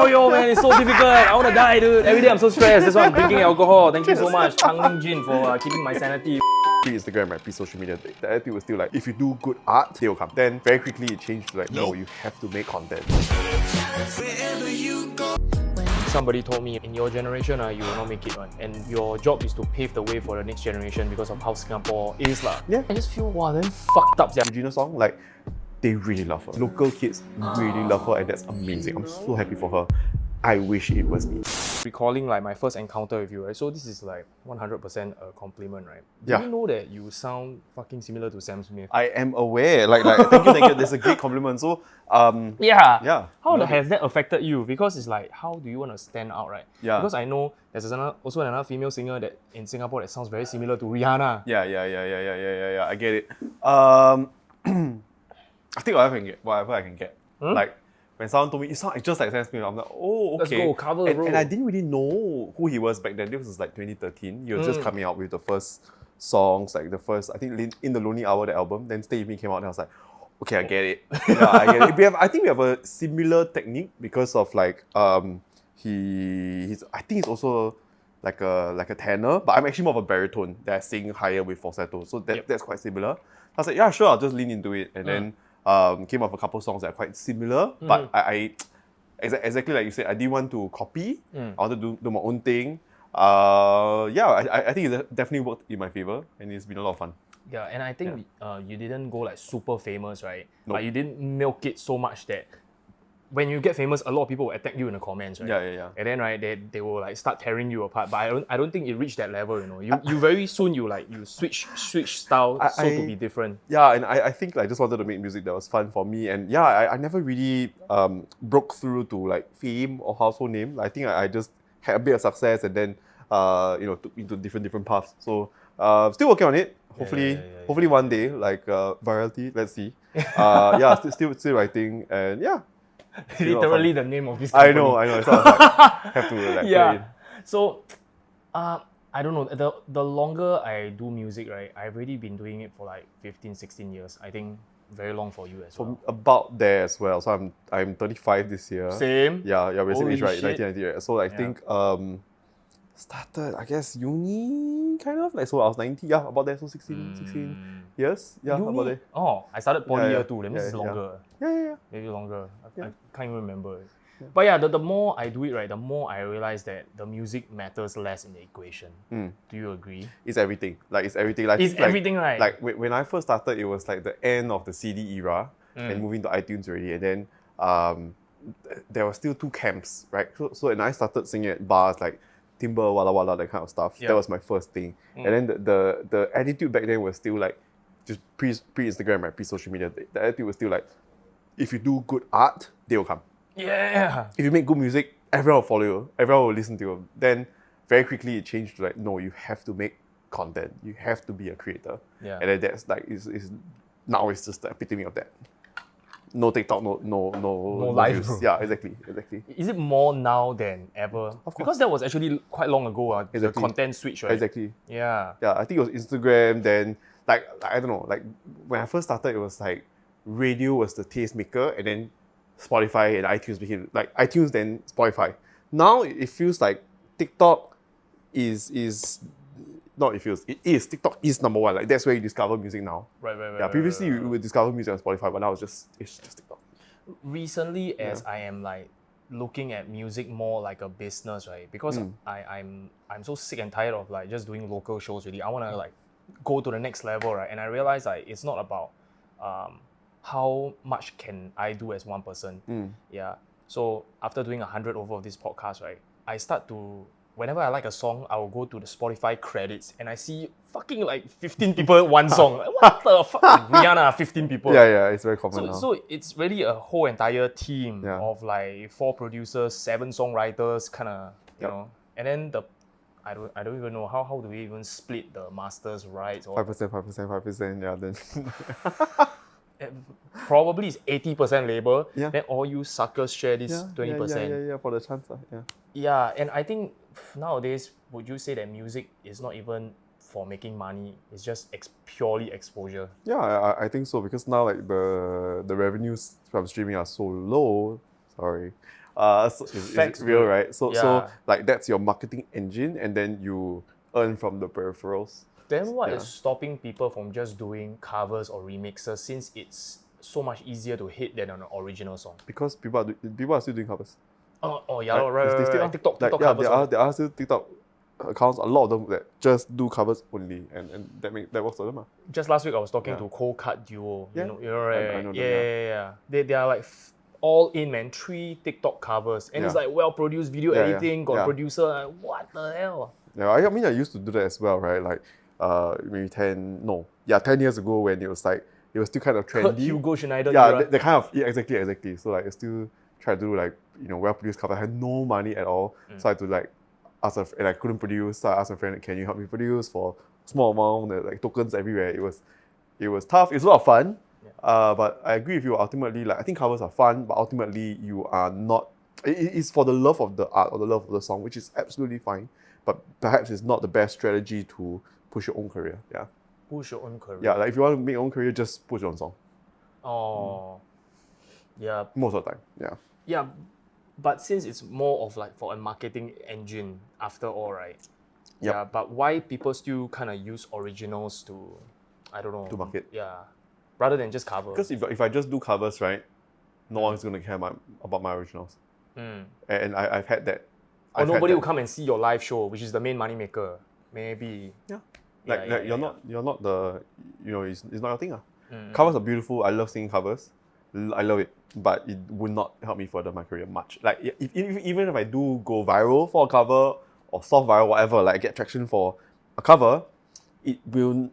yo, man, it's so difficult. I want to die, dude. Every day I'm so stressed. That's why I'm drinking alcohol. Thank you so much, Changling Jin, for keeping my sanity. Pre-Instagram, right, pre-social media, the attitude was still like, if you do good art, they will come. Then very quickly it changed to like, no, you have to make content. Somebody told me, in your generation, you will not make it, right? And your job is to pave the way for the next generation because of how Singapore is. Yeah. I just feel, wow, then fucked up. Regina's song, like, they really love her. Local kids really love her, and that's amazing. I'm so happy for her. I wish it was me. Recalling like my first encounter with you, right? So this is like 100% a compliment, right? Yeah. Do you know that you sound fucking similar to Sam Smith? I am aware. Like thank you. That's a great compliment. So, yeah. How has that affected you? Because it's like, how do you want to stand out, right? Yeah. Because I know there's also another female singer that in Singapore that sounds very similar to Rihanna. Yeah. I get it. I think whatever I can get. Like, when someone told me, you sound just like Sam Smith, I'm like, oh, okay. Let's go, cover the road. And I didn't really know who he was back then. This was like 2013. He was just coming out with the first songs, like the first, I think, In the Lonely Hour, the album. Then Stay With Me came out, and I was like, okay, I get it. Yeah, I get it. I think we have a similar technique because of like, I think he's also like a tenor, but I'm actually more of a baritone that I sing higher with falsetto. So that's quite similar. I was like, yeah, sure, I'll just lean into it. And then came up with a couple songs that are quite similar, but I exactly like you said, I didn't want to copy. I wanted to do my own thing. I think it definitely worked in my favor, and it's been a lot of fun. Yeah, and I think you didn't go like super famous, right? Nope. But you didn't milk it so much that when you get famous, a lot of people will attack you in the comments, right? Yeah. And then they will like start tearing you apart. But I don't think it reached that level, you know. You very soon you switch style to be different. Yeah, and I think I just wanted to make music that was fun for me, and I never really broke through to like fame or household name. I think I just had a bit of success, and then took into different paths. So still working on it. Hopefully one day, like virality. Let's see. Still writing, and yeah. Literally the name of this company. I know. So I was like, have to like play it. So, I don't know. The longer I do music, right, I've already been doing it for like 15, 16 years. I think very long for you as well. About there as well. So I'm 35 this year. Same. Yeah, we're same age, right? Shit. 1990, right? So I think started, I guess, uni kind of. Like, so I was 19, about there, so 16 years. Yeah, uni? about there. Oh, I started poly year Yeah. 2. That means it's longer. Yeah. Maybe longer. I can't even remember. Yeah. But yeah, the more I do it, right, the more I realize that the music matters less in the equation. Do you agree? It's everything. Like, it's everything. Like, It's everything, right? Like, when I first started, it was like the end of the CD era and moving to iTunes already. And then there were still two camps, right? So and I started singing at bars like Timber, Walla Walla, that kind of stuff. Yeah. That was my first thing. And then the attitude back then was still like, just pre-Instagram, right? Pre-social media. The attitude was still like, if you do good art, they will come. Yeah. If you make good music, everyone will follow you. Everyone will listen to you. Then very quickly it changed to like, no, you have to make content. You have to be a creator. Yeah. And then that's like, now it's just the epitome of that. No TikTok, no live, views. bro. Yeah, exactly. Is it more now than ever? Of course. Because that was actually quite long ago, the Exactly. content switch, right? Exactly. Yeah. Yeah, I think it was Instagram, then like I don't know, like when I first started, it was like radio was the tastemaker, and then Spotify and iTunes became like iTunes, then Spotify. Now it feels like TikTok is not it feels, it is. TikTok is number one. Like that's where you discover music now. Right. Yeah, previously you would discover music on Spotify, but now it's just TikTok. Recently, as I am like looking at music more like a business, right? Because I'm so sick and tired of like just doing local shows really. I want to like go to the next level, right? And I realize like it's not about how much can I do as one person. Yeah. So after doing 100 over of this podcast, right, I start to, whenever I like a song, I will go to the Spotify credits and I see fucking like 15 people one song. Like, what the fuck? Rihanna, 15 people. Yeah, it's very common now. So it's really a whole entire team Yeah. of like 4 producers, 7 songwriters, kind of, you know. And then I don't even know how do we even split the masters rights or 5%. Yeah, then probably it's 80% labor. Yeah. Then all you suckers share this 20%. Yeah, for the chance. Yeah. Yeah, and I think nowadays, would you say that music is not even for making money? It's just purely exposure. Yeah, I think so, because now like the revenues from streaming are so low. Sorry. Facts, is real, dude. right? So Yeah. like that's your marketing engine, and then you earn from the peripherals. Then what is stopping people from just doing covers or remixes since it's so much easier to hit than an original song? Because people are still doing covers. Oh yeah, right, They still right. are. TikTok Like, covers. there are still TikTok accounts, a lot of them that just do covers only, and that works for them. Just last week I was talking to Cold Cut Duo. Yeah. You know right? I know them, Yeah. They are like all in, man. 3 TikTok covers, and it's Yeah. like well produced video Yeah, editing. Got a yeah. producer. Like, what the hell? Yeah, I mean, I used to do that as well, right? Like, maybe 10 years ago when it was still kind of trendy. Hugo Schneider. Yeah, era. the kind of, yeah, exactly. So like, I still try to do like, well-produced cover. I had no money at all, so I had to like ask and I couldn't produce. So I asked my friend, can you help me produce for small amount? There like tokens everywhere. It was tough. It's a lot of fun. But I agree with you. Ultimately, like I think covers are fun, but ultimately you are not. It's for the love of the art or the love of the song, which is absolutely fine. But perhaps it's not the best strategy to push your own career. Yeah. Push your own career. Yeah, like if you want to make your own career, just push your own song. Oh. Yeah. Most of the time. Yeah. Yeah. But since it's more of like for a marketing engine after all, right? Yep. Yeah. But why people still kind of use originals to, I don't know. To market. Yeah. Rather than just cover. Because if I just do covers, right, no one's going to care about my originals. And I've had that. Or nobody will come and see your live show, which is the main money maker. Maybe. Yeah. You're not the, it's not your thing. Covers are beautiful. I love singing covers. I love it. But it would not help me further my career much. Like even if I do go viral for a cover or soft viral, whatever, like get traction for a cover, 99%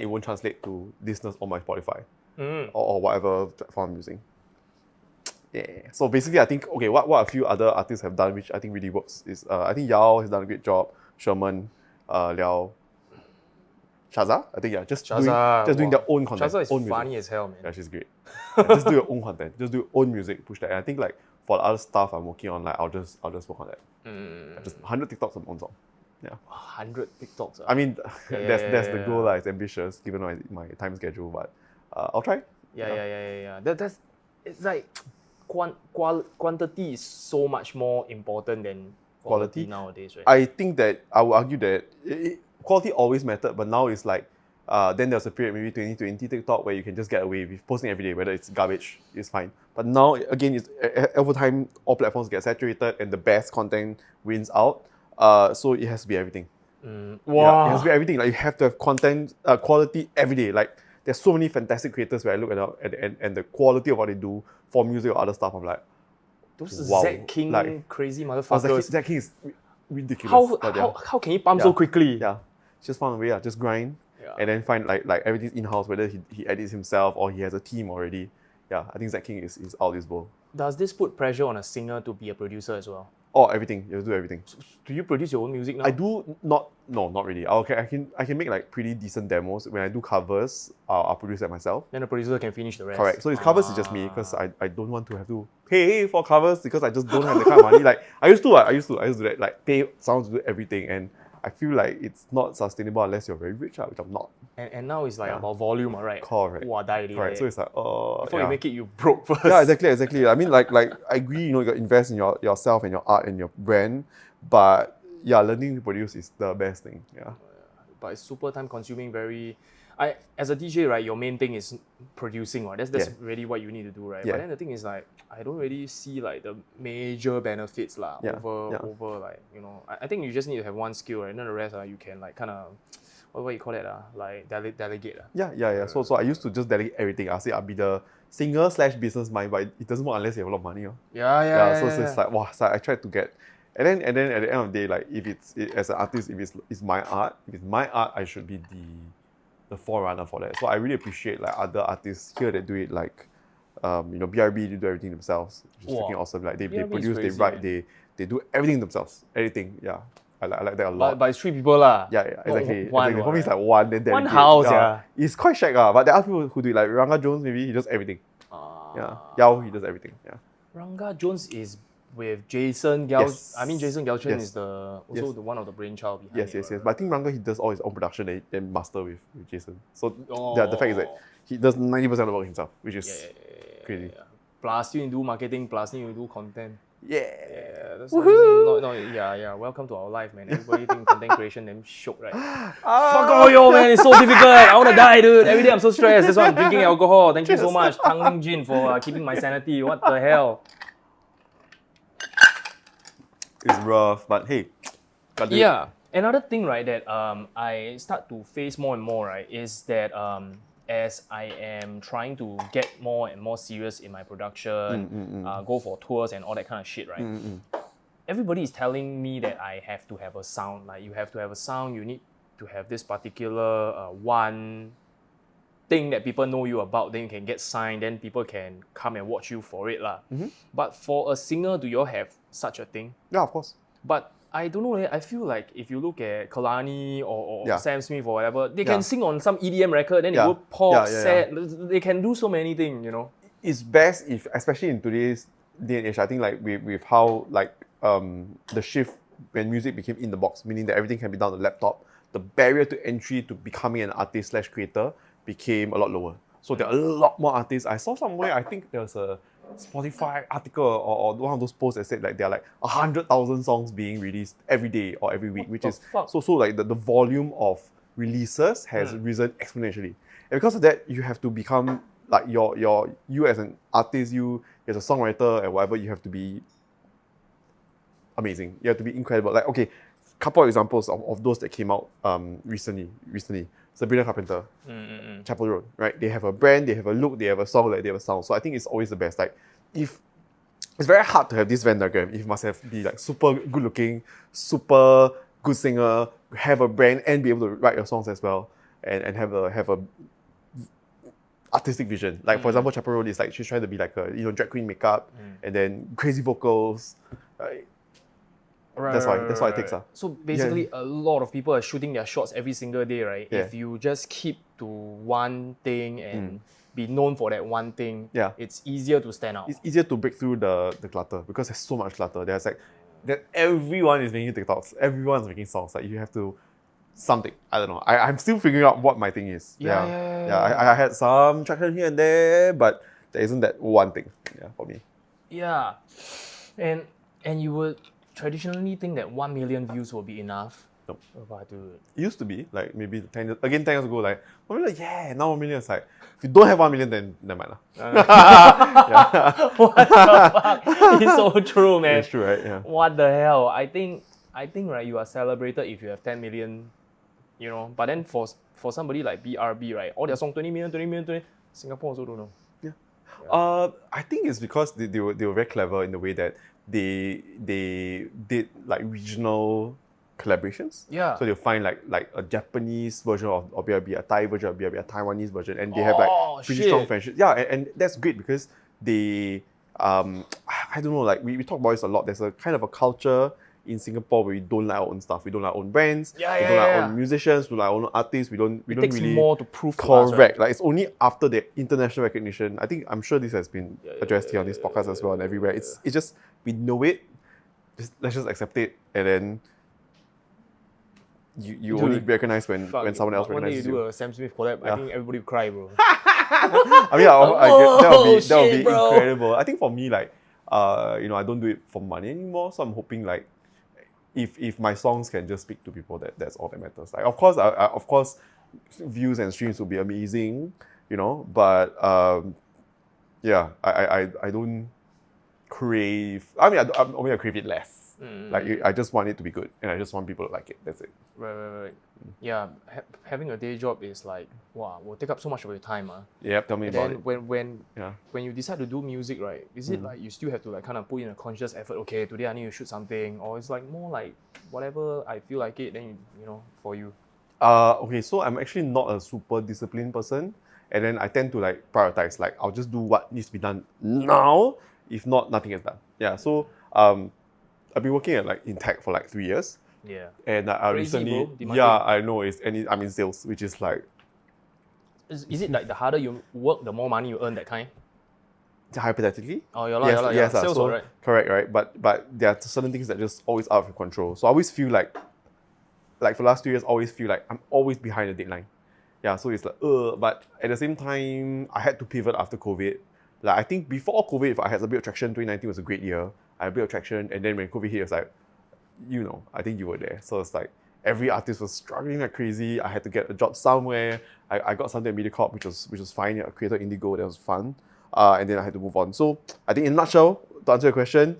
it won't translate to listeners on my Spotify or whatever platform I'm using. Yeah. So basically, I think what a few other artists have done, which I think really works, is I think Yao has done a great job. Sherman, Liao, Shaza, I think just doing their own content. Shaza is own funny music. as hell, man. Yeah, she's great. Just do your own content. Just do your own music. Push that. And I think like for the other stuff I'm working on, like I'll just work on that. Just 100 TikToks on my own song. Yeah. 100 TikToks. I mean, that's the goal. It's ambitious given my time schedule, but I'll try. Yeah. That's it's like quantity is so much more important than quality nowadays, right? I think that I would argue that quality always mattered, but now it's like then there's a period maybe 2020 TikTok where you can just get away with posting every day, whether it's garbage, it's fine. But now again, it's over time all platforms get saturated and the best content wins out. So it has to be everything. Wow. Yeah, it has to be everything. Like you have to have content quality every day. Like there's so many fantastic creators where I look at and the quality of what they do for music or other stuff, I'm like, those wow. Zack King like, crazy motherfuckers. Zack King is ridiculous. How can he pump so quickly? Yeah, just find a way. Just grind, and then find like everything's in house. Whether he edits himself or he has a team already. Yeah, I think Zack King is out this bowl. Does this put pressure on a singer to be a producer as well? Oh, everything. You have to do everything. Do you produce your own music now? I do not. No, not really. I can make like pretty decent demos. When I do covers, I'll produce that myself. Then the producer can finish the rest. Correct. So his covers is just me because I don't want to have to pay for covers because I just don't have the kind of money. Like I used to do that. Like pay someone to do everything, and I feel like it's not sustainable unless you're very rich, which I'm not. And now it's like about volume, right? Correct. Correct. So it's like before you make it, you broke first. Yeah, exactly. I mean, like I agree. You got to invest in yourself and your art and your brand, but yeah, learning to produce is the best thing. Yeah. But it's super time consuming. As a DJ, right, your main thing is producing, right? That's really what you need to do, right? Yeah. But then the thing is like, I don't really see like the major benefits over like, I think you just need to have one skill, right? And then the rest you can like kind of, what you call that, like delegate. Yeah. So I used to just delegate everything. I say I'll be the singer / business mind, but it doesn't work unless you have a lot of money. Yeah. So it's like, wow, so I tried to get. And then at the end of the day, like if as an artist, if it's my art, I should be the forerunner for that. So I really appreciate like other artists here that do it, like BRB, they do everything themselves, which is freaking awesome. Like they produce, crazy, they write, they do everything themselves. Everything, yeah. I like that a lot. But it's 3 people lah. Yeah, exactly. One, For me, it's like one, then one house, yeah. It's quite shag, but there are people who do it. Like Ranga Jones, maybe he does everything. Yeah, Yao, he does everything. Yeah. Ranga Jones is with Jason Gyal. Yes. I mean, Jason Gyalchen Yes. is the one of the brainchild behind Yes. it. But I think Ranga, he does all his own production and then master with Jason. So the fact is that he does 90% of the work himself, which is crazy. Yeah. plus you do marketing, plus you do content. Yeah. Yeah, that's yeah. Welcome to our life, man. Everybody think content creation them shook, right? Fuck all yo, man. It's so difficult. I wanna die, dude. Every day I'm so stressed. That's why I'm drinking alcohol. Thank you so much, Tang Ling Jin, for keeping my sanity. What the hell? It's rough, but hey. Yeah. Another thing, right, that I start to face more and more, right, is that as I am trying to get more and more serious in my production, go for tours and all that kind of shit, right? Everybody is telling me that I have to have a sound. Like, you have to have a sound, you need to have this particular one thing that people know you about, then you can get signed, then people can come and watch you for it. But for a singer, do you all have such a thing? Yeah, of course. But I don't know, I feel like if you look at Kalani or Sam Smith or whatever, they can sing on some EDM record, then they go pop, set, they can do so many things, you know. It's best if, especially in today's day and age, I think like with how like the shift when music became in the box, meaning that everything can be done on the laptop, the barrier to entry to becoming an artist / creator became a lot lower. So there are a lot more artists. I saw somewhere, I think there was a Spotify article or one of those posts that said like there are like 100,000 songs being released every day or every week, which is so like the volume of releases has risen exponentially. And because of that, you have to become like you as an artist, you as a songwriter and whatever, you have to be amazing. You have to be incredible. Like, okay, couple of examples of those that came out recently. Sabrina Carpenter, Chapel Road, right? They have a brand, they have a look, they have a song, like they have a sound. So I think it's always the best. Like, if it's very hard to have this Venn diagram, if you must be like super good looking, super good singer, have a brand and be able to write your songs as well, and have a artistic vision. Like for example, Chapel Road is like she's trying to be like a drag queen makeup and then crazy vocals. That's why it takes. So basically, a lot of people are shooting their shots every single day, right? Yeah. If you just keep to one thing and be known for that one thing, it's easier to stand out. It's easier to break through the clutter because there's so much clutter. There's like that everyone is making TikToks, everyone's making songs. Like you have to something. I don't know. I'm still figuring out what my thing is. I had some traction here and there, but there isn't that one thing. Yeah, for me. Yeah, and you would traditionally think that 1 million views will be enough. Nope. But dude, it used to be like maybe 10 years ago, like 1 million, yeah, now 1 million is like, if you don't have 1 million, then never mind. What the fuck? It's so true, man. It's true, right? Yeah. What the hell? I think right, you are celebrated if you have 10 million, you know. But then for somebody like BRB, right, all their song 20 million, Singapore also don't know. Yeah. I think it's because they were very clever in the way that they did like regional collaborations. Yeah. So they'll find like a Japanese version of BRB, a Thai version of BRB, a Taiwanese version, and they have like pretty strong friendships. Yeah, and that's great because they I don't know, like we talk about this a lot. There's a kind of a culture in Singapore where we don't like our own stuff. We don't like our own brands. We don't like our own musicians. We don't like our own artists. We don't takes really more to prove correct. to us, right? Like it's only after the international recognition. I'm sure this has been addressed here on this podcast as well and everywhere. It's just we know it. Let's just accept it, and then you only recognize when someone else recognizes you. One day you do a Sam Smith collab, I think everybody will cry, bro. I mean, that would be bro. incredible. I think for me, like, I don't do it for money anymore. So I'm hoping like, if my songs can just speak to people, that's all that matters. Like, of course, views and streams will be amazing, But I don't crave. I mean, I crave it less. Like I just want it to be good, and I just want people to like it. That's it. Right. Yeah, having a day job is like, wow, will take up so much of your time. Yep, tell me about it. When you decide to do music, right, is it like you still have to like kind of put in a conscious effort, okay, today I need to shoot something, or it's like more like whatever I feel like it, then for you? Okay, so I'm actually not a super disciplined person, and then I tend to like prioritize, like I'll just do what needs to be done now, if not, nothing is done. Yeah, so I've been working in tech for like 3 years. Yeah. And I Crazy, recently, bro. I know I'm in sales, which is like. Is it like the harder you work, the more money you earn, that kind? Hypothetically. Oh, yes. Sales, so, right? Correct, right? But there are certain things that are just always out of your control. So I always feel like for the last 2 years, I always feel like I'm always behind the deadline. Yeah, so it's like, but at the same time, I had to pivot after COVID. Like I think before COVID, if I had a bit of traction, 2019 was a great year. I had a bit of traction, and then when COVID hit, it was like, I think you were there. So it's like every artist was struggling like crazy. I had to get a job somewhere. I got something at MediaCorp, which was fine. I created Indigo, that was fun. And then I had to move on. So I think in a nutshell, to answer your question,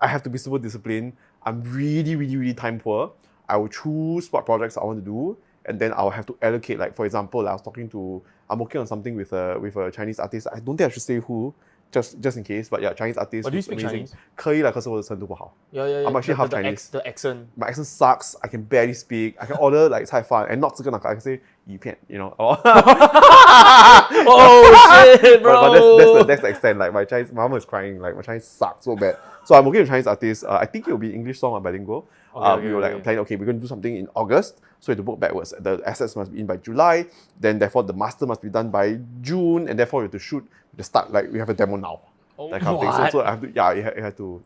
I have to be super disciplined. I'm really, really, really time poor. I will choose what projects I want to do, and then I'll have to allocate. Like for example, I'm working on something with a Chinese artist. I don't think I should say who, just in case. But yeah, Chinese artist. But do you who's speak amazing. Chinese? 可以啦，可是我的程度不好。Yeah. I'm actually half Chinese. The accent. My accent sucks. I can barely speak. I can order like 菜饭 and not 这个那个. I can say 鱼片, Oh shit, bro. But that's the extent. Like my mama is crying. Like my Chinese sucks so bad. So I'm working with Chinese artists. I think it will be English song or bilingual. We were like planning. Okay, we're going to do something in August. So we have to work backwards. The assets must be in by July. Then therefore the master must be done by June. And therefore we have to shoot the start. Like we have a demo now. That kind of thing. So I have to. Yeah, it had to.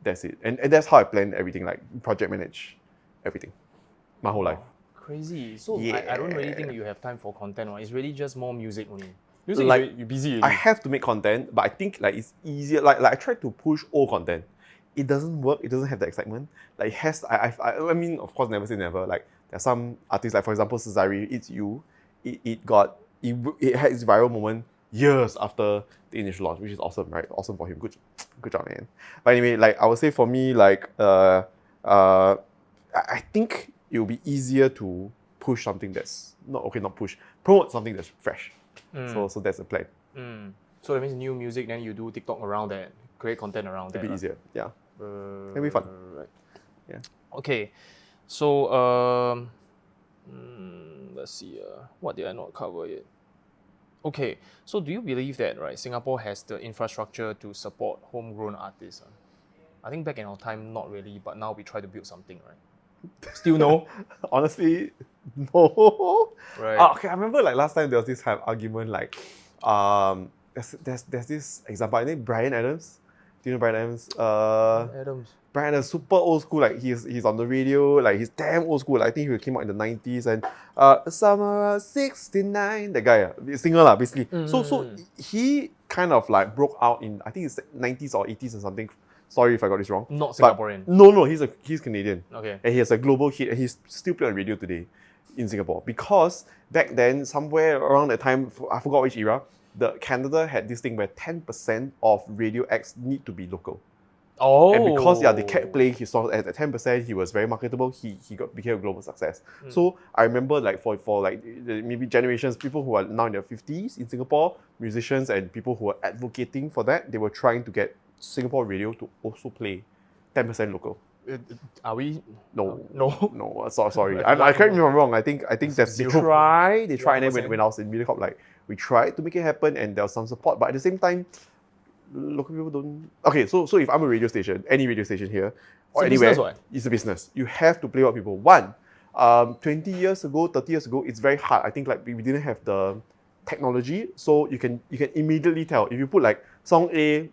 That's it. And that's how I plan everything. Like project manage everything. My whole life. Crazy. So Yeah. I don't really think you have time for content. Right? It's really just more music only. Music Like, you're busy. I Already. have to make content, but I think like it's easier. Like I try to push old content. It doesn't work. It doesn't have the excitement. Like it has. I mean, of course, never say never. Like there's some artists, like for example, Cesari, It's You. It had its viral moment years after the initial launch, which is awesome, right? Awesome for him. Good job, man. But anyway, like I would say for me, like I think it will be easier to push something that's promote something that's fresh. So that's the plan. So that means new music, then you do TikTok around that, create content around that. It'll be easier. Yeah. It'll be fun. Right. Yeah. Okay. So let's see. What did I not cover yet? Okay. So do you believe that Singapore has the infrastructure to support homegrown artists? I think back in our time, not really, but now we try to build something, right? Still no? Honestly, no. Right. Okay, I remember like last time there was this kind of argument like, there's this example. I think Brian Adams. Do you know Brian Adams? Adams. Brian Adams, super old school. Like he's on the radio. Like he's damn old school. Like, I think he came out in the 90s and summer of '69. That guy, singer lah, basically. So he kind of like broke out in, I think it's 90s or 80s or something. Sorry if I got this wrong. Not Singaporean. But no, he's Canadian. Okay. And he has a global hit, and he's still played on radio today in Singapore. Because back then, somewhere around that time, I forgot which era, Canada had this thing where 10% of radio acts need to be local. Oh. And because they kept playing his songs at 10%, he was very marketable. He became a global success. So I remember like for like maybe generations, people who are now in their 50s in Singapore, musicians and people who are advocating for that, they were trying to get Singapore radio to also play 10% local. Are we? No. Sorry. I correct me if I'm wrong. I think that they try, and then when I was in MediaCorp, like we tried to make it happen, and there was some support, but at the same time, local people don't. Okay, so if I'm a radio station, any radio station here or anywhere, it's a business. You have to play what people want. 20 years ago, 30 years ago, it's very hard. I think like we didn't have the technology, so you can immediately tell if you put like song A,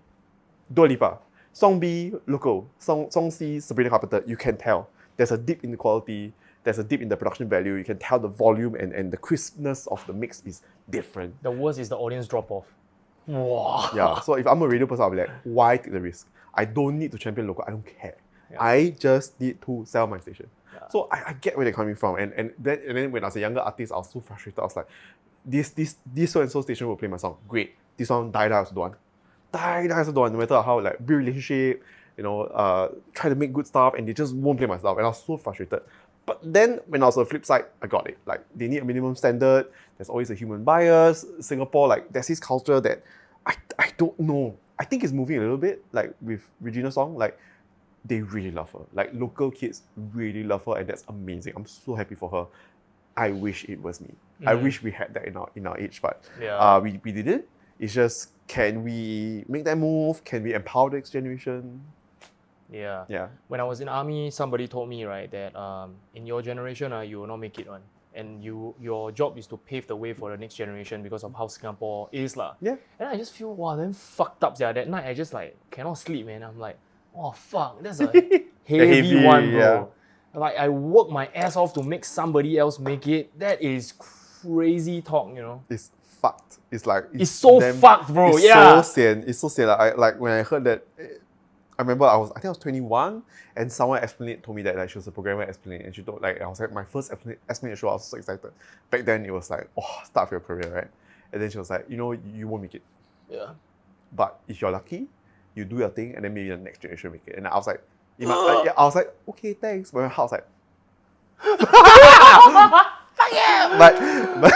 Dua Lipa. Song B, local. Song C, Sabrina Carpenter. You can tell. There's a dip in the quality. There's a dip in the production value. You can tell the volume and the crispness of the mix is different. The worst is the audience drop off. Wow. Yeah. So if I'm a radio person, I'll be like, why take the risk? I don't need to champion local. I don't care. Yeah. I just need to sell my station. Yeah. So I get where they're coming from. And then when I was a younger artist, I was so frustrated. I was like, this so and so station will play my song. Great. This one, die, I also don't want. No matter how like build relationship, try to make good stuff, and they just won't play my stuff, and I was so frustrated. But then when I was on the flip side, I got it. Like they need a minimum standard. There's always a human bias. Singapore, like there's this culture that I don't know. I think it's moving a little bit. Like with Regina Song, like they really love her. Like local kids really love her, and that's amazing. I'm so happy for her. I wish it was me. I wish we had that in our age, but we didn't. It's just, can we make that move? Can we empower the next generation? Yeah. When I was in army, somebody told me that in your generation you will not make it one, and your job is to pave the way for the next generation because of how Singapore is lah. Yeah. And I just feel then fucked up. Yeah. That night I just like cannot sleep, man. I'm like, oh fuck, that's a heavy one, bro. Yeah. Like I work my ass off to make somebody else make it. That is crazy talk, It's fucked. It's like It's so fucked, bro. It's Yeah. so sian. It's so sian. Like when I heard that, I remember I think I was 21, and someone told me that like she was a programmer explaining, and she told like I was like my first Esplanade show. I was so excited. Back then it was like, oh, start your career, right? And then she was like, you won't make it. Yeah. But if you're lucky, you do your thing, and then maybe the next generation make it. And I was like, I was like, okay, thanks. But I was like, fuck yeah! But man. but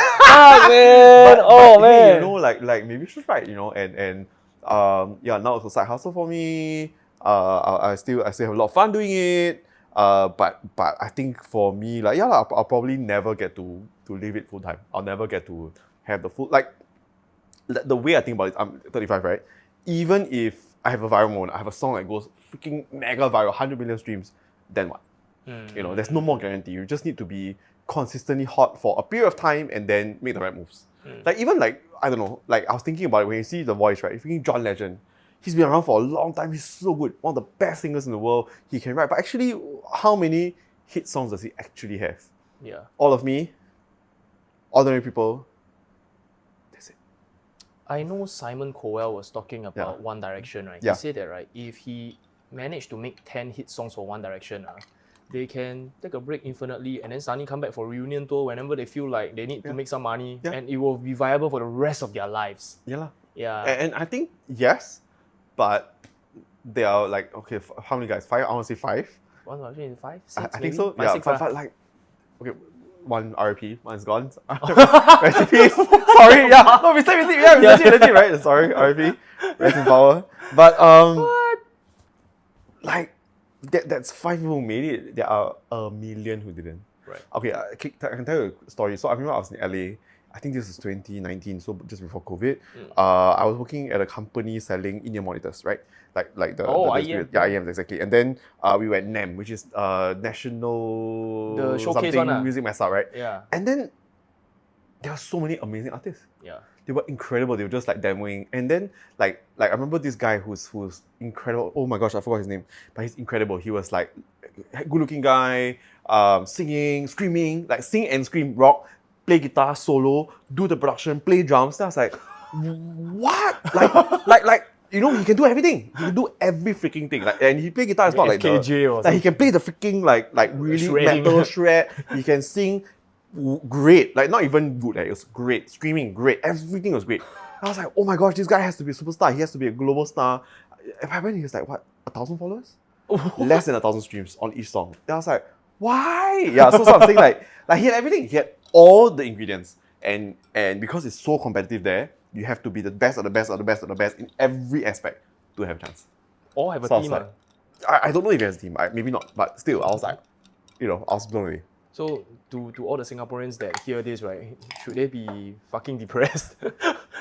Man. hey, like maybe she's right, and now it's a side hustle for me. I still have a lot of fun doing it. But I think for me, like I'll probably never get to live it full time. I'll never get to have the full like the way I think about it. I'm 35, right? Even if I have a viral moment, I have a song that goes freaking mega viral, 100 million streams, then what? There's no more guarantee. You just need to be consistently hot for a period of time and then make the right moves. Like even like, I don't know, like I was thinking about it when you see The Voice, right? Freaking John Legend. He's been around for a long time. He's so good. One of the best singers in the world. He can write. But actually, how many hit songs does he actually have? Yeah. All of Me, Ordinary People. That's it. I know Simon Cowell was talking about One Direction, right? Yeah. He said that, right, if he managed to make 10 hit songs for One Direction, they can take a break infinitely and then suddenly come back for reunion tour whenever they feel like they need to make some money, and it will be viable for the rest of their lives. Yeah. And I think, yes, but they are like, okay, how many guys? 5? I want to say 5. One Direction is 5? 6, I maybe? think so. 5, Yeah, 6, but like, okay, one RIP, one's gone. Rest in peace. Sorry, yeah. No, we said, legit, right? Sorry, RIP. Rest in power. But, What? like, that's 5 people who made it. There are a million who didn't. Right. Okay, I can tell you a story. So I remember I was in LA. I think this is 2019, so just before COVID. I was working at a company selling in-ear monitors, right? Like the IEM. Yeah, IEMs, exactly. And then we were at NAMM, which is National The showcase something one, Music Mess Up, right? Yeah. And then there were so many amazing artists. Yeah. They were incredible. They were just like demoing. And then like I remember this guy who's incredible. Oh my gosh, I forgot his name. But he's incredible. He was like a good-looking guy, singing, screaming, like sing and scream rock, play guitar solo, do the production, play drums. Then I was like, what? Like he can do everything. He can do every freaking thing. Like, and he play guitar. It's not like FKJ or like he can play the freaking like really Shredding. metal shred. He can sing great. Like not even good. It was great. Screaming great. Everything was great. I was like, oh my gosh, this guy has to be a superstar. He has to be a global star. I went, he was like, what, 1,000 followers? Less than 1,000 streams on each song. Then I was like, why? Yeah, so I'm saying like he had everything. He had all the ingredients. And because it's so competitive there, you have to be the best of the best of the best of the best in every aspect to have a chance. Or have a So I was team. like, I don't know if he has a team. Maybe not. But still, I was like, I was blown away. So to all the Singaporeans that hear this, right, should they be fucking depressed?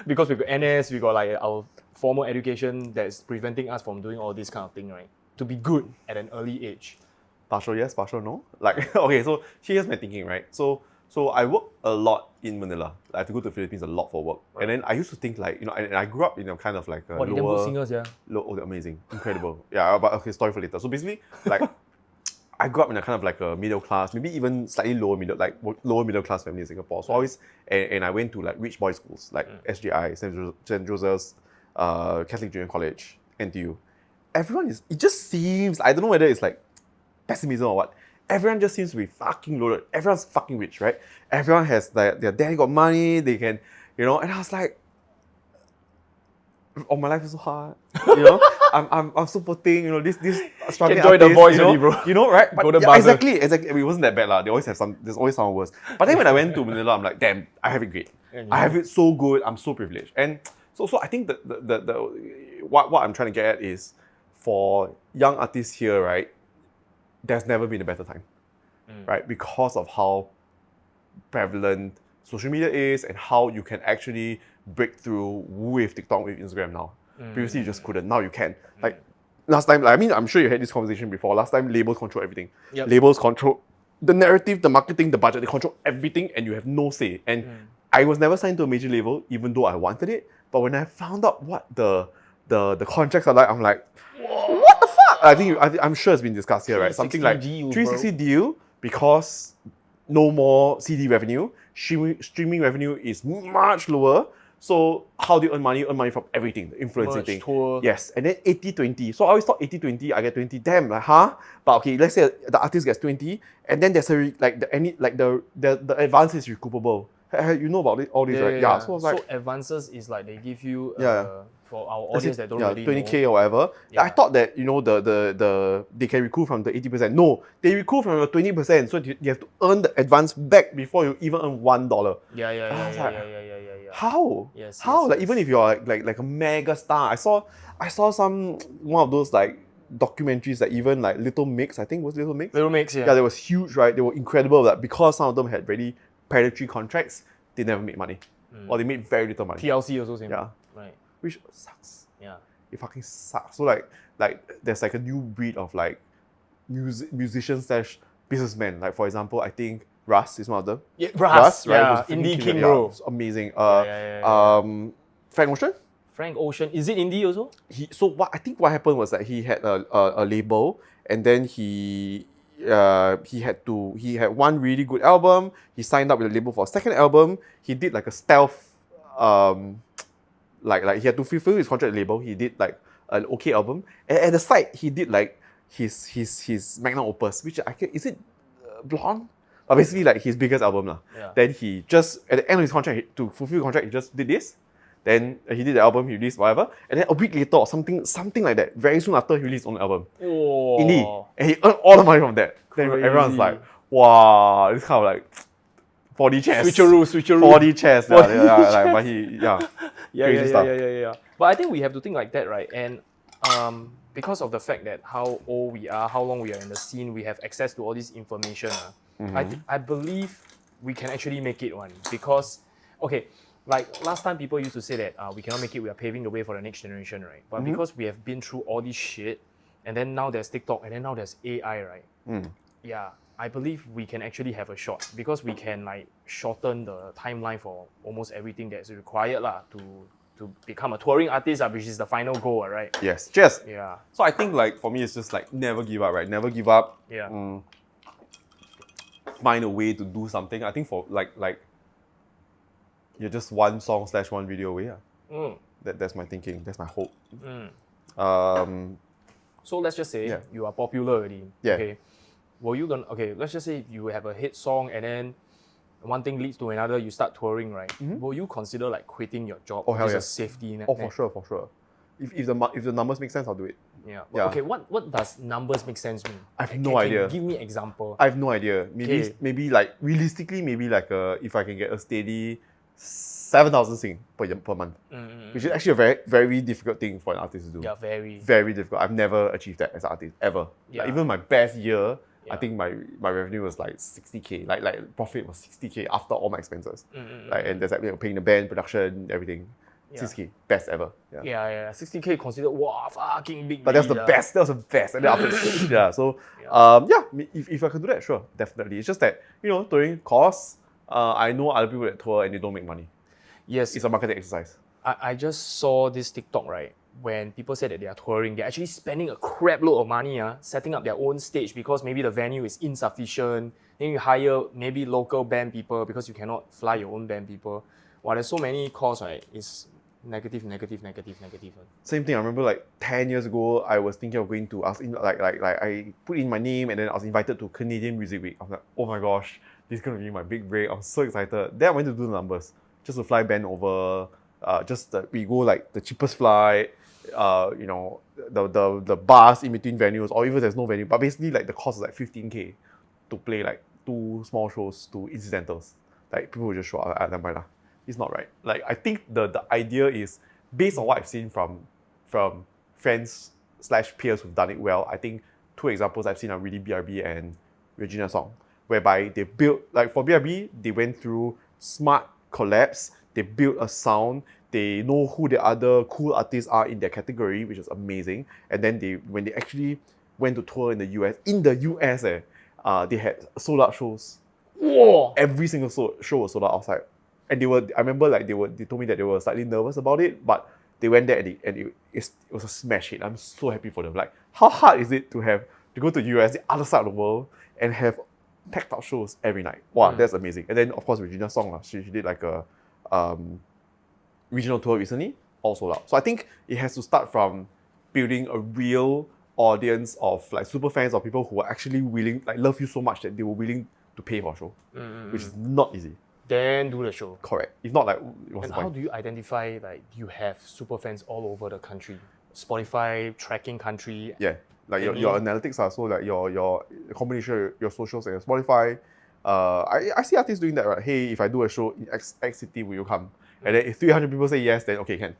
Because we got NS, we got like our formal education that's preventing us from doing all this kind of thing, right? To be good at an early age. Partial yes, partial no. Like, okay, so here's my thinking, right? So I work a lot in Manila. I have to go to the Philippines a lot for work. Right. And then I used to think like, and I grew up in a kind of like a they're good singers, yeah. They're amazing. Incredible. Yeah, but okay, story for later. So basically, like, I grew up in a kind of like a middle class, maybe even slightly lower middle class family in Singapore. So always, and I went to like rich boys schools, like SJI, St. Joseph's, Catholic Junior College, NTU. It just seems, I don't know whether it's like pessimism or what, everyone just seems to be fucking loaded. Everyone's fucking rich, right? Everyone has like, their dad got money, they can, and I was like, oh, my life is so hard. I'm so poor thing, this struggling Enjoy artist, The Voice already, bro. Right? But Golden yeah, buzzer. exactly. It wasn't that bad, lah. There's always someone worse. But then when I went to Manila, I'm like, damn, I have it great. I have it so good. I'm so privileged. And so I think what I'm trying to get at is, for young artists here, right, there's never been a better time, right? Because of how prevalent social media is and how you can actually break through with TikTok, with Instagram now. Previously, you just couldn't. Now you can. Like last time, I'm sure you had this conversation before. Last time, labels control everything. Yep. Labels control the narrative, the marketing, the budget. They control everything, and you have no say. And I was never signed to a major label, even though I wanted it. But when I found out what the contracts are like, I'm like, what the fuck? I'm sure it's been discussed here, right? Something like 360 deal, 360 deal, because no more CD revenue. Streaming revenue is much lower. So how do you earn money? Earn money from everything, the influencing Merch, thing. tour. Yes, and then 80-20. So I always thought 80-20, I get 20. Damn, like huh? But okay, let's say the artist gets 20, and then there's the advance is recoupable. You know about all this, right? Yeah. So it's like advances is like they give you Yeah. for our audience that don't really 20K know. or whatever. Yeah. I thought that the they can recoup from the 80%. No, they recoup from the 20%. So you have to earn the advance back before you even earn $1. Yeah. How? Yes, How? yes, Like yes. even if you're like a mega star. I saw one of those like documentaries that even like Little Mix, I think was Little Mix. Little Mix, yeah. Yeah, they was huge, right? They were incredible. Like because some of them had really predatory contracts, they never made money. Or they made very little money. TLC also same. Yeah. Right. Which sucks. Yeah. It fucking sucks. So like there's like a new breed of like musicians slash businessmen. Like for example, I think Russ is one of them. Yeah, Russ, right? yeah, Was freaking indie killer. king, bro. It's amazing. Yeah. Frank Ocean. Frank Ocean, is it indie also? I think what happened was that he had a label, and then he had one really good album. He signed up with the label for a second album. He did like a stealth like he had to fulfill his contract with the label. He did like an okay album, and at the side he did like his magnum opus, which is it Blonde? But basically like his biggest album lah. Yeah. Then he just at the end of his contract to fulfill the contract he just did this. Then he did the album, he released whatever, and then a week later or something like that. Very soon after he released his own album, Oh. indie, and he earned all the money from that. Then Crazy. everyone's like, wow, this kind of like 4D chess. Switcheroo. 4D chess. Like, but he crazy stuff. Yeah. But I think we have to think like that, right? And because of the fact that how old we are, how long we are in the scene, we have access to all this information. I believe we can actually make it one because, okay, like last time people used to say that we cannot make it, we are paving the way for the next generation, right? But because we have been through all this shit, and then now there's TikTok, and then now there's AI, right? Yeah, I believe we can actually have a shot because we can like shorten the timeline for almost everything that's required to become a touring artist, which is the final goal, right? Yes, just Yeah. so I think like for me it's just like never give up, right? Never give up. Yeah. Find a way to do something. I think for like you're just one song / one video away. That's my thinking. That's my hope. So let's just say Yeah. you are popular already. Yeah. Okay. Let's just say you have a hit song and then one thing leads to another, you start touring, right? Will you consider like quitting your job? Oh, hell as yeah. a safety net? Oh, for sure. If the numbers make sense, I'll do it. Yeah. Yeah. Okay, what does numbers make sense mean? I have no idea. Give me example. I have no idea. Okay. Maybe like realistically, maybe like if I can get a steady 7,000 sing per month, which is actually a very very difficult thing for an artist to do. Yeah, very. Very difficult. I've never achieved that as an artist ever. Yeah. Like, even my best year, Yeah. I think my revenue was like 60K. Like profit was 60K after all my expenses. Like and there's like paying the band, production, everything. Yeah. 60K, best ever. Yeah. Yeah. 60K considered wow, fucking big. But that's the already lah. best. That was the best. And then after yeah. So if I could do that, sure, definitely. It's just that touring costs. I know other people that tour and they don't make money. Yes. It's a marketing exercise. I just saw this TikTok, right? When people said that they are touring, they're actually spending a crap load of money setting up their own stage because maybe the venue is insufficient. Then you hire maybe local band people because you cannot fly your own band people. Wow, there's so many costs, right? It's negative. Same thing. I remember like 10 years ago, I was thinking of going to. I was in I put in my name and then I was invited to Canadian Music Week. I was like, oh my gosh, this is gonna be my big break. I'm so excited. Then I went to do the numbers just to fly band over. We go like the cheapest flight. The bus in between venues, or even there's no venue. But basically, like the cost is like 15K to play like 2 small shows, 2 incidentals. Like people will just show up. Never mind lah. It's not right. Like I think the idea is based on what I've seen from friends / peers who've done it well. I think 2 examples I've seen are really BRB and Regina Song, whereby they built like for BRB they went through smart collabs. They built a sound. They know who the other cool artists are in their category, which is amazing. And then when they actually went to tour in the US, they had sold out shows. Whoa! Every single show was sold out outside. And I remember like they told me that they were slightly nervous about it, but they went there and it was a smash hit. I'm so happy for them. Like, how hard is it to go to US, the other side of the world, and have packed out shows every night. Wow, that's amazing. And then of course Regina's song, she did like a regional tour recently, all sold out. So I think it has to start from building a real audience of like super fans or people who are actually willing, like love you so much that they were willing to pay for a show, which is not easy. Then do the show. Correct. If not, like, what's And the how point? do you identify like you have super fans all over the country? Spotify tracking country. Yeah, like your analytics are so like your combination, your socials and your Spotify. I see artists doing that, right? Hey, if I do a show in X city, will you come? And then if 300 people say yes, then okay, can.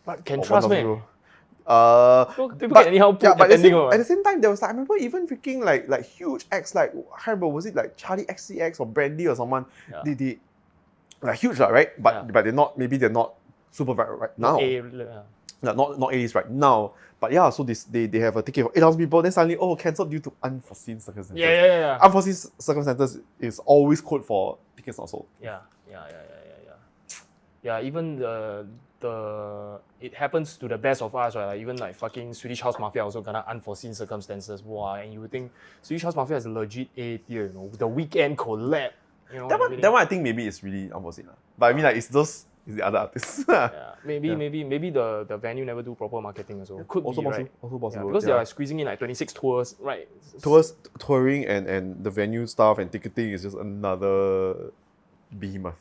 But can Or trust 1,000 me. people. People can anyhow put yeah, but attending at the same time, there was like, I remember even freaking like huge acts, like I can't remember, was it like Charlie XCX or Brandy or someone? Yeah. They like huge, right? But they're not, maybe they're not super viral right now. Not A-list right now. But yeah, so they have a ticket for 8,000 people, then suddenly, cancelled due to unforeseen circumstances. Yeah. Unforeseen circumstances is always code for tickets not sold. Yeah, even it happens to the best of us, right? Like even like fucking Swedish House Mafia also gonna unforeseen circumstances. Wow, and you would think Swedish House Mafia is a legit A tier, you know, the weekend collab. You know, that one I think maybe it's really unforeseen. But I mean like it's the other artists. Maybe the venue never do proper marketing as well. Could also be, possible, right? also possible. Because they're like squeezing in like 26 tours, right? Touring and the venue stuff and ticketing is just another behemoth.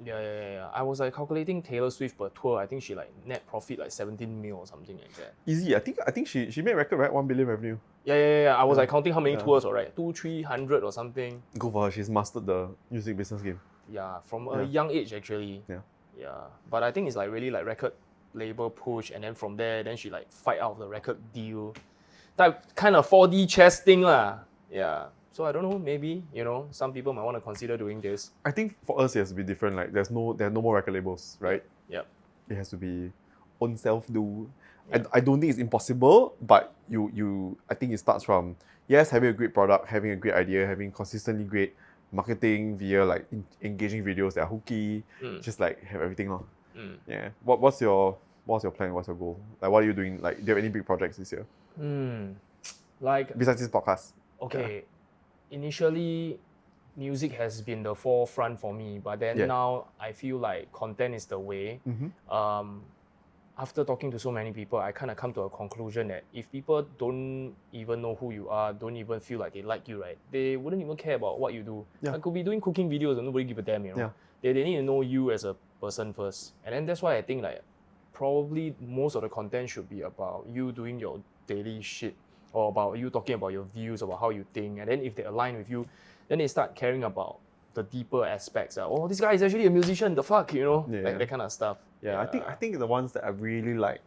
Yeah. I was like calculating Taylor Swift per tour. I think she like net profit like 17 mil or something like that. Easy. I think she made record, right? 1 billion revenue. Yeah. I was like counting how many tours, right? 200-300 or something. Go for her. She's mastered the music business game. Yeah, from a young age actually. Yeah. But I think it's like really like record label push, and then from there, then she like fight out the record deal. That kind of 4D chess thing lah. Yeah. So I don't know, maybe, you know, some people might want to consider doing this. I think for us it has to be different. Like there are no more record labels, right? Yep. It has to be own self do. Yep. I don't think it's impossible, but I think it starts from having a great product, having a great idea, having consistently great marketing via like engaging videos that are hooky, just like have everything on. Yeah. What's your plan? What's your goal? Like what are you doing? Like do you have any big projects this year? Like besides this podcast. Okay. Initially, music has been the forefront for me, but then now I feel like content is the way. After talking to so many people, I kind of come to a conclusion that if people don't even know who you are, don't even feel like they like you, right? They wouldn't even care about what you do. I could be doing cooking videos and nobody give a damn, you know. They need to know you as a person first. And then that's why I think like probably most of the content should be about you doing your daily shit, or about you talking about your views, about how you think. And then if they align with you, then they start caring about the deeper aspects. This guy is actually a musician, the fuck, you know? Like that kind of stuff. I think the ones that I really like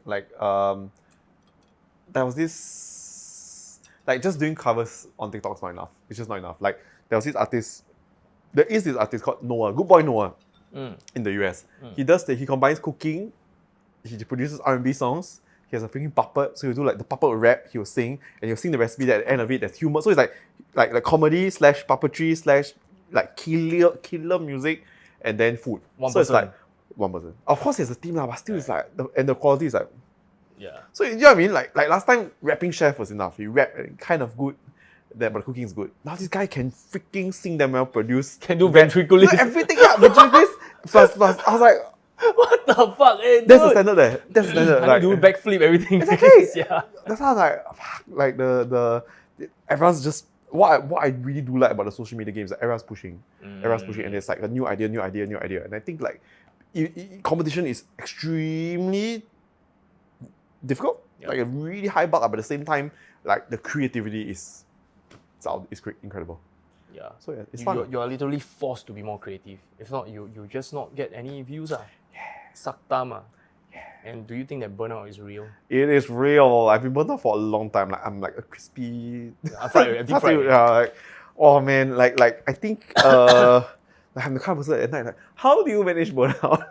there was this, like just doing covers on TikTok is not enough. It's just not enough. Like there is this artist called Noah, Good Boy Noah, in the US. He combines cooking, he produces R&B songs. He has a freaking puppet, so he'll do like the puppet will rap, he'll sing, and he'll sing the recipe that at the end of it there's humor. So it's like comedy / puppetry / like killer music, and then food. One so person. It's like one person. Of course there's a team but still it's like the quality is like. Yeah. So you know what I mean? Like last time rapping chef was enough. He rap and kind of good, but the cooking is good. Now this guy can freaking sing them well, produce. Can do ventriloquist. Everything, ventriloquist plus. I was like, what the fuck? Hey, that's the standard there. That's the standard. Like, do backflip, everything. Exactly. Yeah. That's how I was like, fuck. Like the everyone's just what I really do like about the social media games. Like everyone's pushing, and there's like a new idea. And I think like competition is extremely difficult. Like a really high bar, but at the same time, like the creativity is incredible. Yeah. So yeah, it's fun. You are literally forced to be more creative. If not, you just not get any views. Suck thumb. And do you think that burnout is real? It is real. I've been burnt out for a long time. Like I'm like a crispy. Deep fried. Like, oh man, like I think I'm the kind of person at night like, how do you manage burnout?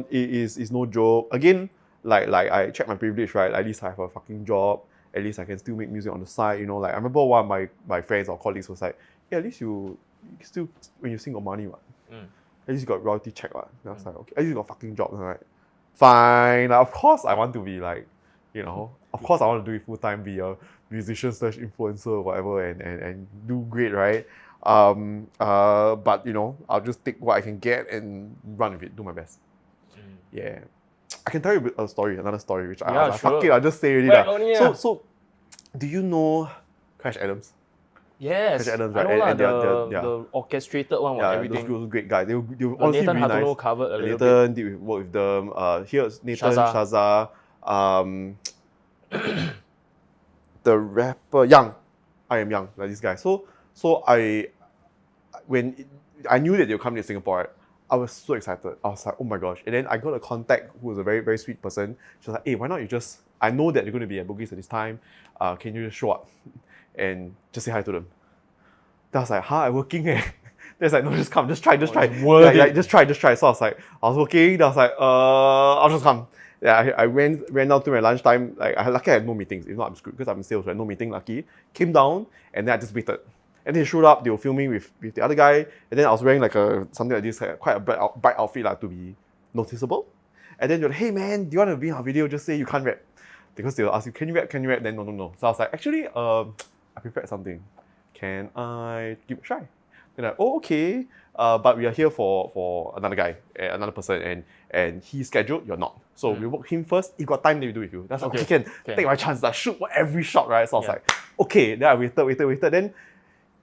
It's no joke. Again, like I check my privilege, right? At least I have a fucking job. At least I can still make music on the side, you know. Like I remember one of my friends or colleagues was like, yeah, at least you still when you sing got money, what? At least you got royalty check, what? And I was like, okay, at least you got a fucking job, right? Fine. Like, of course I want to be like You know, of course I want to do it full time, be a musician / influencer or whatever, and do great, right? But you know, I'll just take what I can get and run with it, do my best. Yeah. I can tell you another story, which I was like, fuck it, I'll just say already. So, do you know Crash Adams? Yes, Crash Adams, I right? know the orchestrated one, everything. Those great guys. They were honestly Nathan really nice. covered a little Nathan did work with them. Here's Nathan, Shaza, the rapper Young. I am Young, like this guy. So when I knew that they were coming to Singapore, right, I was so excited. I was like, oh my gosh. And then I got a contact who was a very, very sweet person. She was like, hey, why not you just, I know that you're going to be at Bugis at this time. Can you just show up and just say hi to them? Then I was like, I'm working eh. Then it's like, no, just come, just try. Just try. So I was working, then I was like, I'll just come. Yeah, I ran down to my lunchtime. Like, lucky I had no meetings. If not, I'm screwed because I'm in sales, right? No meeting, lucky. Came down, and then I just waited. And they showed up, they were filming with the other guy, and then I was wearing like something like this, like quite a bright outfit to be noticeable. And then they're like, hey man, do you want to be in our video? Just say you can't rap. Because they will ask you, can you rap? Then no. So I was like, actually, I prepared something. Can I give it a try? They're like, oh, okay. But we are here for another guy, another person, and he's scheduled, you're not. So we book him first. If got time, then we do with you. That's okay. Can take my chance, like shoot every shot, right? So I was like, okay. Then I waited. Then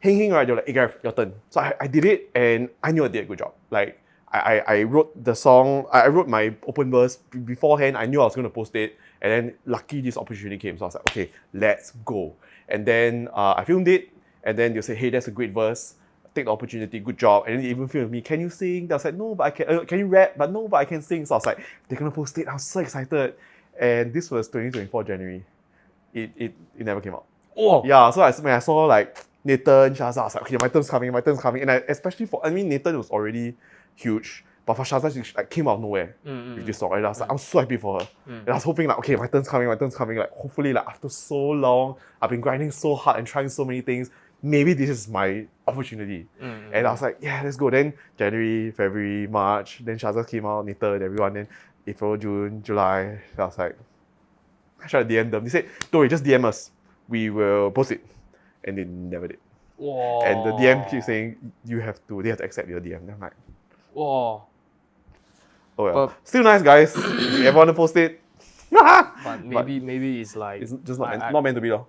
Hing, right, they're like, hey Gareth, your turn. So I did it, and I knew I did a good job. Like, I wrote the song, I wrote my open verse beforehand. I knew I was going to post it, and then lucky this opportunity came. So I was like, okay, let's go. And then I filmed it, and then they'll say, hey, that's a great verse. Take the opportunity, good job. And then they even filmed me, can you sing? They was like, no, but I can. Can you rap? But no, but I can sing. So I was like, they're going to post it. I was so excited. And this was 2024 January. It never came out. Oh. Yeah, so when I saw like Nathan, Shaza, I was like, okay, my turn's coming. And especially Nathan was already huge, but for Shaza, she like came out of nowhere with this song. And I was like, I'm so happy for her. And I was hoping like, okay, my turn's coming. Like, hopefully, like after so long, I've been grinding so hard and trying so many things. Maybe this is my opportunity. And I was like, yeah, let's go. Then January, February, March, then Shaza came out, Nathan, everyone. Then April, June, July. I was like, I tried to DM them. They said, don't worry, just DM us. We will post it. And they never did. Whoa. And the DM keeps saying, they have to accept your DM. And I'm like, whoa. Oh yeah. But still nice, guys. If you ever want to post it. But maybe it's like... It's just not meant to be though.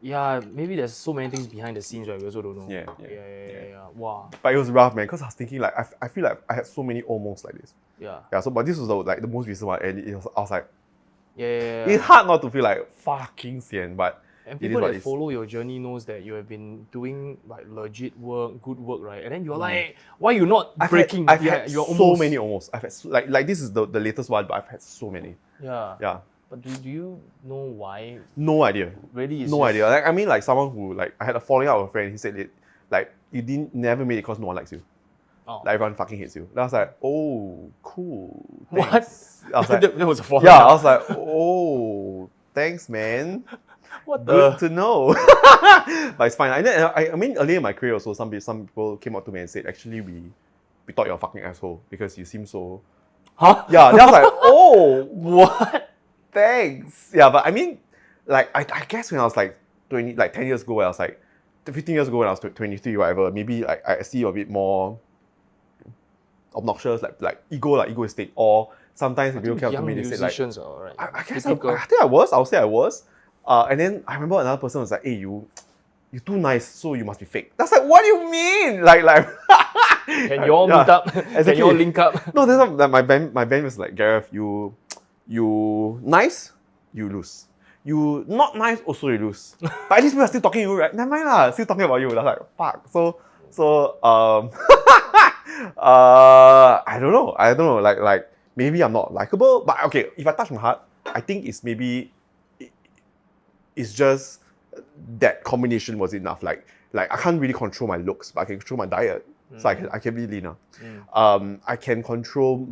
Yeah, maybe there's so many things behind the scenes, right? We also don't know. Yeah. Wow. But it was rough, man, because I was thinking like, I feel like I had so many almost like this. Yeah. So, but this was the most recent one, and I was like, yeah. It's hard not to feel like fucking sian, but and people that follow your journey knows that you have been doing like legit work, good work, right? And then you're like, why you not breaking? I've had so many almost. I've had like this is the latest one, but I've had so many. Yeah. But do you know why? No idea. Really? No idea. Like, I mean, like someone who like I had a falling out with a friend. He said it like you never made it because no one likes you. Oh. Like everyone fucking hates you. And I was like, oh, cool. Thanks. What? I was like, that was a falling out. I was like, oh, thanks, man. What Good to know. But it's fine. I mean, earlier in my career also, some people came up to me and said, actually, we thought you're a fucking asshole because you seem so... Huh? Yeah, then I was like, oh, what? Thanks. Yeah, but I mean, like, I guess when I was like 10 years ago, when I was like, 15 years ago when I was 23, whatever, maybe I see a bit more obnoxious, like egoistic, or sometimes people came up to me and they said like, I guess I think I was. I'll say I was. And then I remember another person was like, hey, you're too nice, so you must be fake. That's like, what do you mean? Like can you all meet up? Exactly. Can you all link up? No, that's not, like my band was like, Gareth, you nice, you lose. You not nice, also you lose. But at least people are still talking to you, right? Never mind lah, still talking about you. That's like, fuck. So I don't know. Like maybe I'm not likable, but okay, if I touch my heart, I think it's just that combination was enough. Like I can't really control my looks, but I can control my diet. So I can be leaner. I can control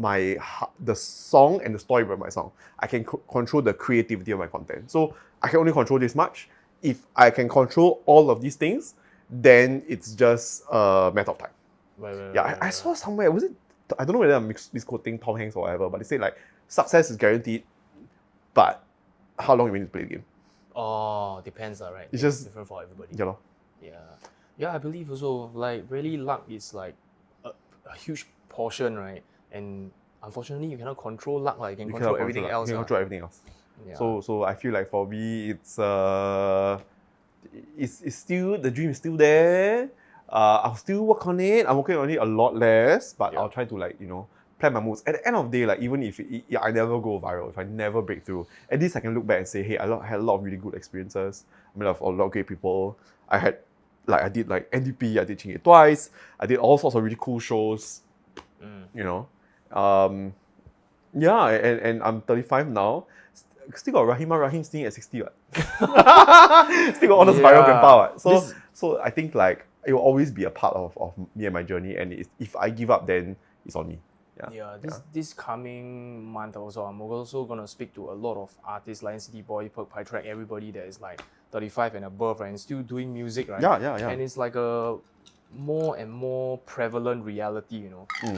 the song and the story of my song. I can control the creativity of my content. So I can only control this much. If I can control all of these things, then it's just a matter of time. Right, I saw somewhere, was it? I don't know whether I'm misquoting Tom Hanks or whatever, but they say like success is guaranteed, but how long you need to play the game. Oh, depends, right? It's just different for everybody. Yeah, lor. Yeah, I believe also like really luck is like a huge portion, right? And unfortunately, you cannot control luck. Like you can You control cannot everything control, else. you can control everything else. Yeah. So I feel like for me, it's still, the dream is still there. I'll still work on it. I'm working on it a lot less, but I'll try to like, plan my moves. At the end of the day, like even if I never go viral, if I never break through, at least I can look back and say, hey, I had a lot of really good experiences. I met a lot of great people. I did like NDP, I did Chingay twice. I did all sorts of really cool shows. Yeah, and I'm 35 now. Still got Rahim staying at 60. What? Still got all those viral grandpa. What? So I think like it will always be a part of me and my journey. And if I give up, then it's on me. This coming month also, I'm also gonna speak to a lot of artists like City Boy, Perk Pie Track, everybody that is like 35 and above, right, and still doing music, right? Yeah. And it's like a more and more prevalent reality,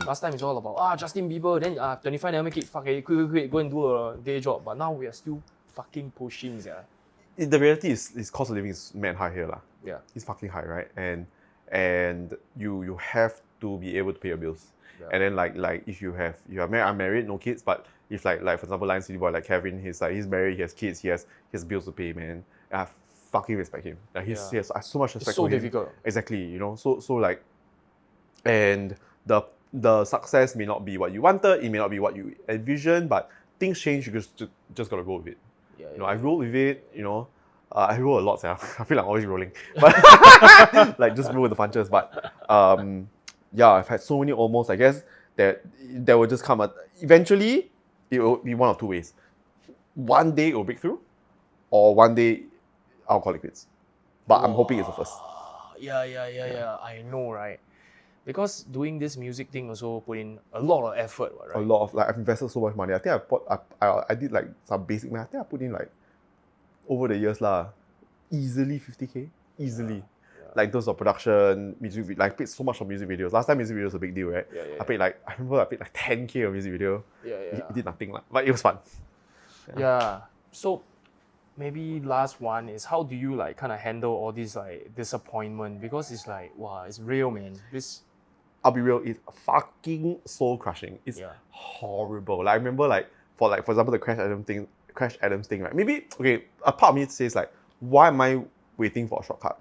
Last time it's all about Justin Bieber, then 25 never make it, fuck it, quick, go and do a day job. But now we are still fucking pushing, The reality is cost of living is mad high here, lah. Yeah. It's fucking high, right? And you have to be able to pay your bills. Yeah. And then like if you are married, I'm married, no kids, but if like for example Lion City Boy like Kevin, he's married, he has kids, he has bills to pay, man. I fucking respect him. Like he has so much respect for him. It's so difficult. Exactly, So like, and the success may not be what you wanted, it may not be what you envisioned, but things change, you just gotta go with it. I roll with it, I roll a lot, I feel like I'm always rolling. But like just roll with the punches. But I've had so many almost, I guess, that there will just come eventually it will be one of two ways. One day it will break through, or one day I'll call it quits. But I'm hoping it's the first. Yeah. I know, right? Because doing this music thing also put in a lot of effort, right? A lot of, like, I've invested so much money. I think I did like some basic math. I think I put in like, over the years easily 50K. Easily. Like in terms of production, music, like I paid so much on music videos. Last time music videos was a big deal, right? I remember I paid like 10K on music video. It did nothing, but it was fun. So maybe last one is, how do you like kind of handle all this like disappointment? Because it's like, wow, it's real, man. I'll be real, it's fucking soul crushing. It's horrible. Like I remember for example the Crash Adams thing, right? Maybe a part of me says like, why am I waiting for a shortcut?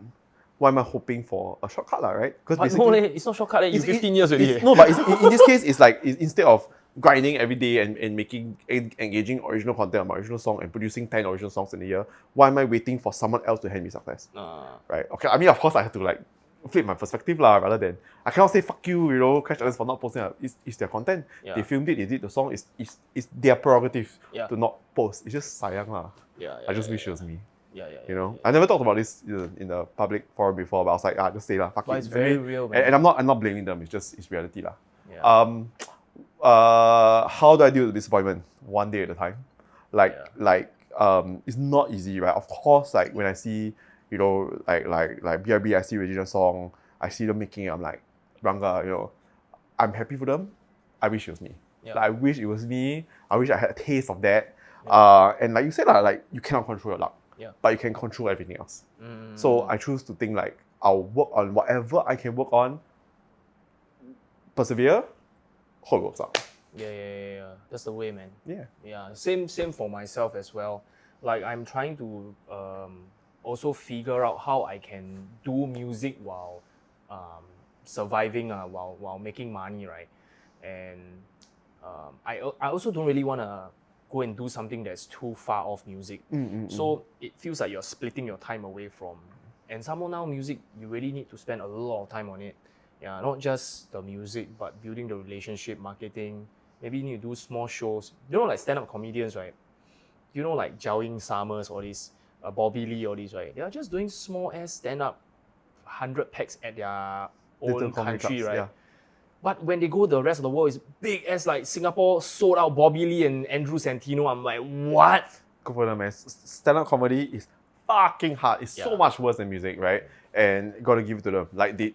Why am I hoping for a shortcut, right? Because it's not shortcut. It's 15 years already. No, but in this case, it's like instead of grinding every day and making engaging original content on my original song and producing 10 original songs in a year, why am I waiting for someone else to hand me success? Right? Okay. I mean, of course, I have to like flip my perspective rather than I cannot say fuck you, Crash Adams for not posting. It's their content. They filmed it, they did the song. It's their prerogative to not post. It's just sayang lah. I just wish it was me. I never talked about this in the public forum before, but I was like, just say lah, fuck it. But it's very real, man. And I'm not blaming them. It's reality lah. How do I deal with disappointment? One day at a time. It's not easy, right? Of course, like when I see, like BRB, I see Regina Song, I see them making it, I'm like, Ranga, I'm happy for them. I wish it was me. Like, I wish it was me. I wish I had a taste of that. And like you said, like you cannot control your luck. But you can control everything else. So I choose to think like, I'll work on whatever I can work on, persevere, hope it works out. Yeah. That's the way, man. Yeah. Same for myself as well. Like I'm trying to also figure out how I can do music while surviving, while making money, right? And I also don't really want to go and do something that's too far off music. So it feels like you're splitting your time away from. And somehow now music, you really need to spend a lot of time on it. Not just the music, but building the relationship, marketing. Maybe you need to do small shows. Like stand-up comedians, right? Like Jiaoying Summers, all these, Bobby Lee, all these, right? They are just doing small-ass stand-up, 100 packs at their own country, clubs, right? But when they go the rest of the world, it's big as like Singapore sold out Bobby Lee and Andrew Santino. I'm like, what? Good for them, man. Stand-up comedy is fucking hard. It's so much worse than music, right? And gotta give it to them. Like they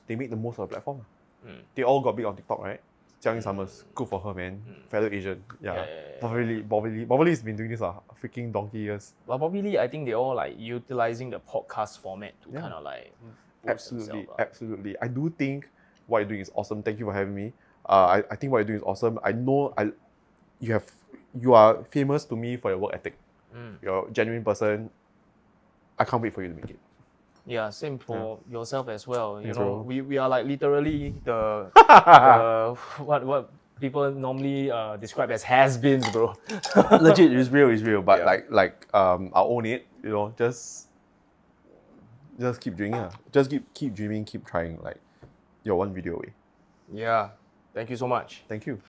make the most of the platform. They all got big on TikTok, right? Jiang Summers, good for her, man. Fellow Asian. Yeah. Bobby Lee's been doing this a freaking donkey years. But Bobby Lee, I think they're all like utilizing the podcast format to kind of like boost themselves. Absolutely. I do think what you're doing is awesome. Thank you for having me. I think what you're doing is awesome. I know you are famous to me for your work ethic. You're a genuine person. I can't wait for you to make it. Yeah, same for yourself as well. You Thanks, know, bro. we are like literally the what people normally describe as has-beens, bro. Legit, it's real. But I'll own it. You know, just keep dreaming. Just keep dreaming, keep trying. Like, you're one video away. Yeah. Thank you so much. Thank you.